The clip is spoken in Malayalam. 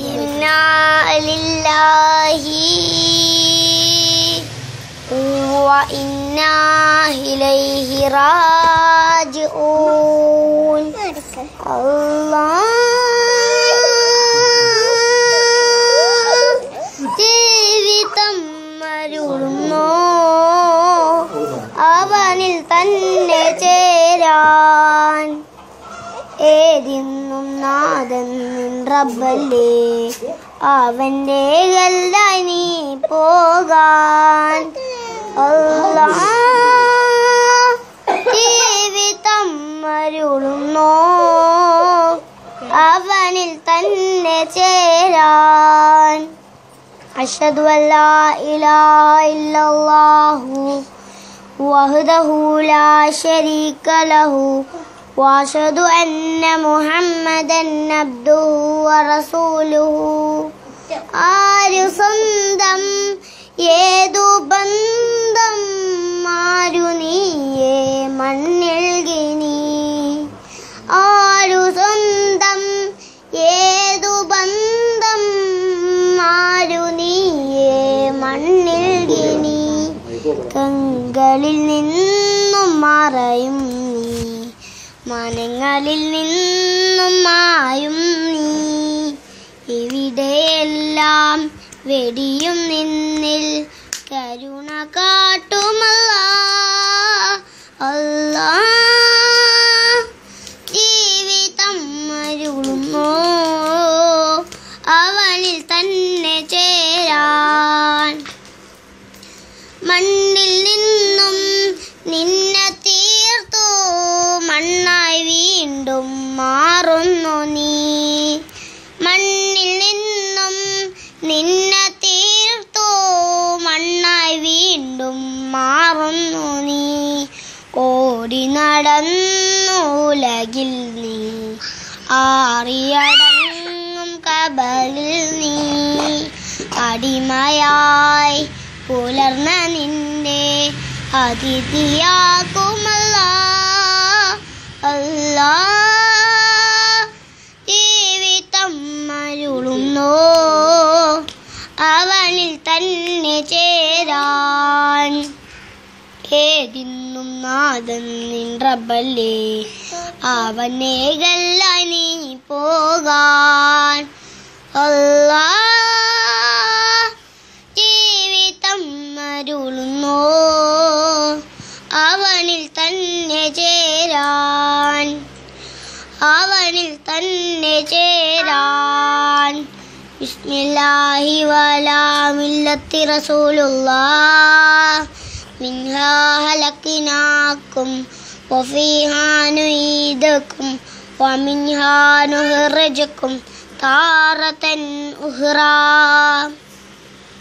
ഇന്നാ ലില്ലാഹി വ ഇന്നാ ഇലൈഹി റാജിഊൻ. ജീവിതം മരുളുന്നോ അവനിൽ തന്നെ ചേരാൻ. ഏതിന്നും നാഥൻ നിൻ റബ്ബല്ലേ, അവൻ്റെ കല്ലായി നീ പോകാൻ. ജീവിതം മരുളുന്നോ അവനിൽ തന്നെ ചേരാൻ. അഷ്ഹദു അല്ലാ ഇലാഹ ഇല്ലല്ലാഹു വഹ്ദഹു ലാ ശരീക ലഹു വഅഷ്ഹദു അന്ന മുഹമ്മദൻ അബ്ദുഹു വറസൂലുഹു. ആരു സ്വന്തം ഏതു ബന്ധം, ആരു നീയേ മണ്ണിൽ ഗിനി. ആരു സ്വന്തം ഏതു ബന്ധം, ആരു നീയേ മണ്ണിൽ ഗിനി. കങ്കളിൽ നിന്നും മറയും നീ, മനങ്ങളിൽ നിന്നും മായും നീ. ഇവിടെയെല്ലാം വെടിയും നിന്നിൽ കരുണ കാട്ടുമല്ലാ. അല്ലാഹ് ജീവിതം മരുളുന്നോ അവനിൽ തന്നെ ചേരാൻ. മണ്ണിൽ നിന്നും നിന്നെ തീർത്തു മണ്ണായി വീണ്ടും മാറുന്നു നീ. മണ്ണിൽ നിന്നും നിന്നെ തീർത്തു മണ്ണായി വീണ്ടും മാറുന്നു നീ. ഓടി നടന്നു ഉലകിൽ നീ, ആറിയടങ്ങും കബറിൽ നീ. അടിമയായി പുലർന്ന നിന്നെ അതിഥിയാക്കുമല്ലാ. അല്ലാഹ് ജീവിതം മരുളുന്നോ അവനിൽ തന്നെ ചേരാൻ. ഏതിന്നും നാഥൻ നിൻ റബ്ബല്ലേ, അവനെ കല്ലായി നീ പോകാൻ. അല്ലാഹ് ജീവിതം മരുളുന്നോ അവനിൽ തന്നെ ചേരാൻ. അവനിൽ തന്നെ ചേരാൻ. ബിസ്മില്ലാഹി വലാ മില്ലത്തി റസൂലുള്ളാഹ്. മിൻഹാ ഖലഖ്നാകും വഫീഹാ നുഈദുകും വമിൻഹാ നുഖ്രിജുകും താറതൻ ഉഖ്റാ.